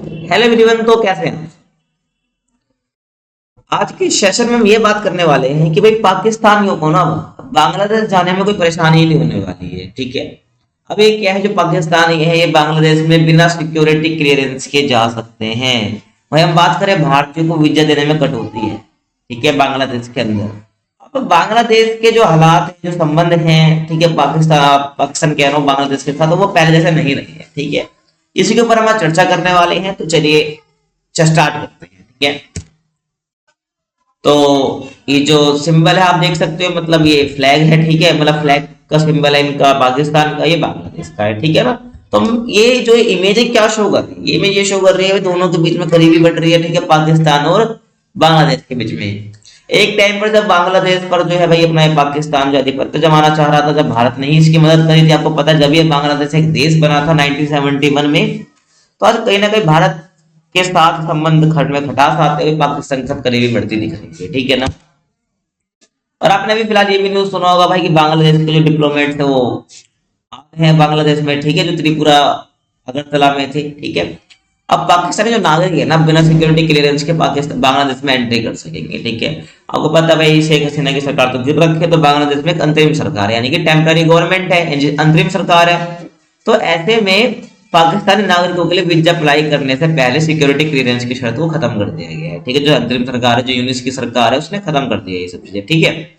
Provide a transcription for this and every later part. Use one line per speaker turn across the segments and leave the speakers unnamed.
Hello everyone, तो कैसे हैं? आज के सेशन में हम ये बात करने वाले हैं कि भाई पाकिस्तानियों को ना बांग्लादेश जाने में कोई परेशानी नहीं होने वाली है। ठीक है। अब ये क्या है, जो पाकिस्तानी है ये बांग्लादेश में बिना सिक्योरिटी क्लियरेंस के जा सकते हैं। भाई हम बात करें, भारतीयों को वीजा देने में कटौती है। ठीक है, बांग्लादेश के अंदर। अब बांग्लादेश के जो हालात हैं, जो संबंध हैं, ठीक है, पाकिस्तान कह रहा हूँ, बांग्लादेश के साथ, तो वो पहले जैसे नहीं रहे हैं। ठीक है। इसी के ऊपर हम आज चर्चा करने वाले हैं, तो चलिए स्टार्ट करते हैं। ठीक है। तो ये जो सिंबल है आप देख सकते हो, मतलब ये फ्लैग है। ठीक है, मतलब फ्लैग का सिंबल है इनका पाकिस्तान का, ये बांग्लादेश का है। ठीक है ना। तो हम ये जो इमेज है क्या शो कर रही है, ये इमेज ये शो कर रही है दोनों के बीच में करीबी बढ़ रही है। ठीक है, पाकिस्तान और बांग्लादेश के बीच में। एक टाइम पर जब बांग्लादेश पर जो है भाई अपना ये पाकिस्तान जो आधिपत्य जमाना चाह रहा था, जब भारत ने ही इसकी मदद करी थी। आपको पता है, जब ये बांग्लादेश एक देश बना था 1971 में, तो आज कहीं ना कहीं भारत के साथ संबंध खट में खटास आते हुए पाकिस्तान के साथ करीबी बढ़ती दिख रही है। ठीक है ना। और आपने अभी फिलहाल ये भी न्यूज सुना होगा भाई कि बांग्लादेश के जो डिप्लोमेट थे वो आए हैं बांग्लादेश में। ठीक है, जो त्रिपुरा अगरतला में थे। ठीक है। अब पाकिस्तानी जो नागरिक है ना, बिना सिक्योरिटी क्लियरेंस के पाकिस्तान बांग्लादेश में एंट्री कर सकेंगे। ठीक है। आपको पता है भाई, शेख हसीना की सरकार तो गिर रखी है, तो बांग्लादेश में एक अंतरिम सरकार है, यानी कि टेम्पररी गवर्नमेंट है, अंतरिम सरकार है। तो ऐसे में पाकिस्तानी नागरिकों के लिए वीजा अप्लाई करने से पहले सिक्योरिटी क्लियरेंस की शर्त को खत्म कर दिया गया है। ठीक है, जो अंतरिम सरकार है, जो यूनिस की सरकार है, उसने खत्म कर दिया ये सब चीजें। ठीक है।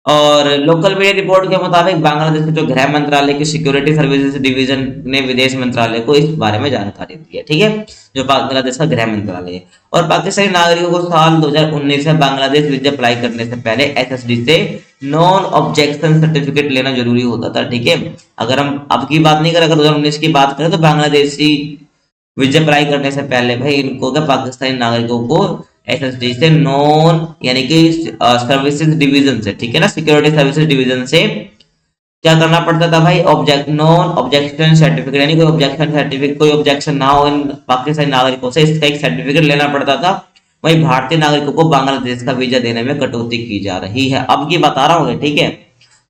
और लोकल मीडिया रिपोर्ट के मुताबिक बांग्लादेश के जो गृह मंत्रालय की सिक्योरिटी सर्विसेज डिवीजन ने विदेश मंत्रालय को इस बारे में जानकारी दी है। ठीक है, जो बांग्लादेश का गृह मंत्रालय है। और पाकिस्तानी नागरिकों को साल 2019 में बांग्लादेश वीजा अप्लाई करने से पहले एसएसडी से नॉन ऑब्जेक्शन सर्टिफिकेट लेना जरूरी होता था। ठीक है। अगर हम अब की बात नहीं करें, अगर 2019 की बात करें, तो बांग्लादेशी वीजा अप्लाई करने से पहले भाई इनको क्या, पाकिस्तानी नागरिकों को एसएसडी से नॉन, यानी कि सर्विसेज डिवीजन से, ठीक है ना, सिक्योरिटी सर्विसेज डिवीजन से क्या करना पड़ता था भाई, ऑब्जेक्ट नॉन ऑब्जेक्शन सर्टिफिकेट, यानी कोई ऑब्जेक्शन सर्टिफिकेट, कोई ऑब्जेक्शन ना हो इन पाकिस्तानी नागरिकों से, इसका एक सर्टिफिकेट लेना पड़ता था। वही भारतीय नागरिकों को बांग्लादेश का वीजा देने में कटौती की जा रही है। अब की बता रहा हूँ, ठीक है।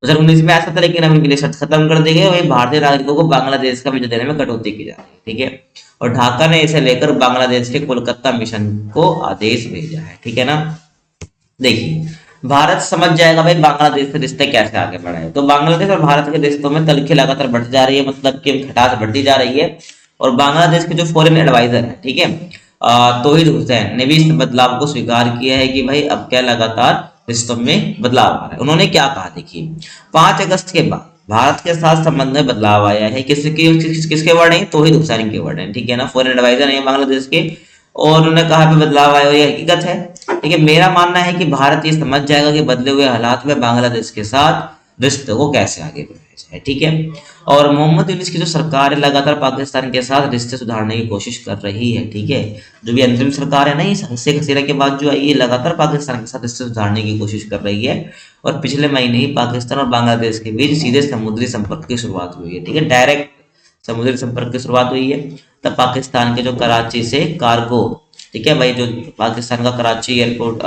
2019 में ऐसा था, लेकिन अब इनके लिए शर्त खत्म कर दी गई। वही भारतीय नागरिकों को बांग्लादेश का वीजा देने में कटौती की जा रही है। ठीक है। और ढाका ने इसे लेकर बांग्लादेश के कोलकाता मिशन को आदेश भेजा है। ठीक है ना। देखिए, भारत समझ जाएगा भाई बांग्लादेश से रिश्ते कैसे आगे बढ़ाए। तो बांग्लादेश और भारत के रिश्तों में तलखी लगातार बढ़ती जा रही है, मतलब कि खटास बढ़ती जा रही है। और बांग्लादेश के जो फॉरेन एडवाइजर है, ठीक है, तौहीद हुसैन ने भी इस बदलाव को स्वीकार किया है कि भाई अब क्या लगातार रिश्तों में बदलाव आ रहा है। उन्होंने क्या कहा, देखिए, 5 अगस्त के बाद भारत के साथ संबंध में बदलाव आया है। किसके वर्ड है? तौहीद हुसैन के वर्ड है। ठीक है ना, फॉरेन एडवाइजर है बांग्लादेश के। और उन्होंने कहा पे बदलाव आया, ये हकीकत है। ठीक है, मेरा मानना है कि भारत ये समझ जाएगा कि बदले हुए हालात में बांग्लादेश के साथ रिश्ते को कैसे आगे बढ़ाया जाए। ठीक है। और मोहम्मद यूनिस की जो सरकार है, लगातार पाकिस्तान के साथ रिश्ते सुधारने की कोशिश कर रही है। ठीक है, जो भी अंतरिम सरकार है ना, ये शेख हसीना के बाद जो आई है, लगातार पाकिस्तान के साथ रिश्ते सुधारने की कोशिश कर रही है। और पिछले महीने ही पाकिस्तान और बांग्लादेश के बीच सीधे समुद्री संपर्क की शुरुआत हुई है। ठीक है, डायरेक्ट समुद्री संपर्क की शुरुआत हुई है। तब पाकिस्तान के जो कराची से कार्गो, ठीक है भाई, जो पाकिस्तान का कराची एयरपोर्ट,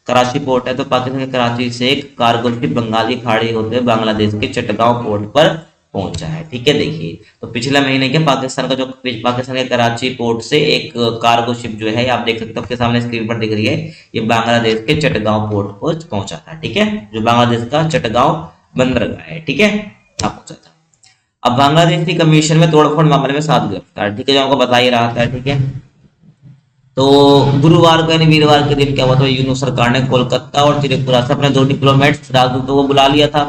कराची पोर्ट है, तो पाकिस्तान के कराची से एक कार्गो शिप बंगाली खाड़ी होते हुए बांग्लादेश के चटगांव पोर्ट पर पहुंचा है। ठीक है। देखिए, तो पिछले महीने के पाकिस्तान का जो पाकिस्तान के कराची पोर्ट से एक कार्गो शिप जो है, आप देख सकते हो आपके सामने स्क्रीन पर दिख रही है, ये बांग्लादेश के चटगांव पोर्ट पर पहुंचा था। ठीक है, जो बांग्लादेश का चटगांव बंदरगाह है। ठीक है, यहाँ पहुंचा था। अब बांग्लादेश की कमीशन में तोड़फोड़ मामले में 7 गिरफ्तार। ठीक है, जो आपको बता ही रहा था। ठीक है। तो गुरुवार को यानी वीरवार के दिन क्या हुआ था, यूनू सरकार ने कोलकाता और त्रिपुरा से अपने 2 डिप्लोमेट्स राजदूतों को बुला लिया था।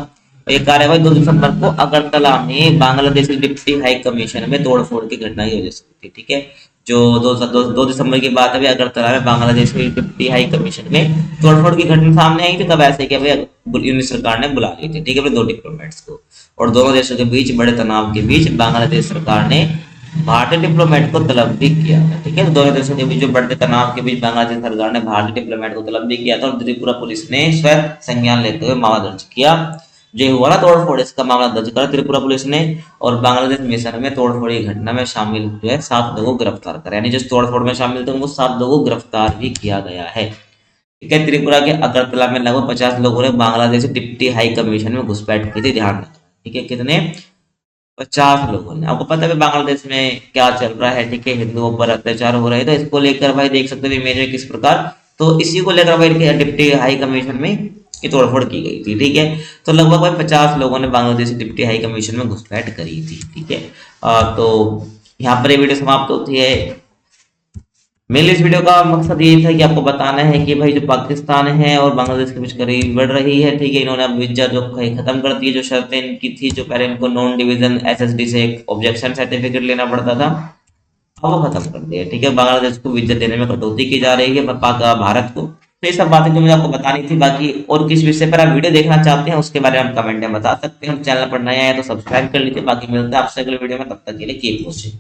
ये कार्यवाही 2 दिसंबर को अगरतला में बांग्लादेशी डिप्टी हाई कमीशन में तोड़फोड़ की घटना की वजह से हुई थी। ठीक है, जो 2 दिसंबर की बात है भाई, अगरतला में बांग्लादेश की डिप्टी हाई कमीशन में तोड़फोड़ की घटना सामने आई थी। तब ऐसे क्या भाई, यूनू सरकार ने बुला ली थी। ठीक है, अपने 2 डिप्लोमेट्स को। और दोनों देशों के बीच बड़े तनाव के बीच बांग्लादेश सरकार ने भारतीय डिप्लोमेट को तलब भी किया था। ठीक है, दोनों देशों के बीच जो बढ़ते तनाव के बीच बांग्लादेश सरकार ने भारतीय डिप्लोमेट को तलब भी किया था। और त्रिपुरा पुलिस ने स्वयं संज्ञान लेते हुए मामला दर्ज किया। जो हुआ ना तोड़फोड़, इसका मामला दर्ज करा त्रिपुरा पुलिस ने। और बांग्लादेश मिशन में तोड़फोड़ की घटना में शामिल जो है 7 लोगों को गिरफ्तार करा, यानी जिस तोड़फोड़ में शामिल थे उनको 7 लोगों को गिरफ्तार भी किया गया है। ठीक है, त्रिपुरा के अगरतला में लगभग 50 लोगों ने बांग्लादेश डिप्टी हाई कमीशन में घुसपैठ की थी। ध्यान रखना। ठीक है, कितने? 50 लोगों ने। आपको पता है बांग्लादेश में क्या चल रहा है, ठीक है, हिंदुओं पर अत्याचार हो रहे हैं, तो इसको लेकर भाई देख सकते हो इमेज में किस प्रकार, तो इसी को लेकर भाई डिप्टी हाई कमीशन में ये तोड़फोड़ की गई थी, ठीक है। तो लगभग भाई 50 लोगों ने बांग्लादेश डिप्टी हाई कमीशन में घुसपैठ करी थी, ठीक है। तो यहाँ पर ये वीडियो समाप्त होती है। मेरे इस वीडियो का मकसद ये था कि आपको बताना है कि भाई जो पाकिस्तान है और बांग्लादेश के बीच करीबी बढ़ रही है, ठीक है। इन्होंने अब विजा जो खत्म कर दी है, जो शर्तें इनकी थी, जो पहले इनको नॉन डिवीजन एसएसडी से एक ऑब्जेक्शन सर्टिफिकेट लेना पड़ता था, अब वो खत्म कर दिया, ठीक है। बांग्लादेश को विजा देने में कटौती की जा रही है, भारत को। तो ये सब बातें जो मुझे आपको बतानी थी। बाकी और किस विषय पर आप वीडियो देखना चाहते हैं उसके बारे में आप कमेंट में बता सकते हैं। चैनल पर नया है तो सब्सक्राइब कर लीजिए। बाकी मिलते हैं आपसे अगले वीडियो में, तब तक के लिए कीप वॉचिंग।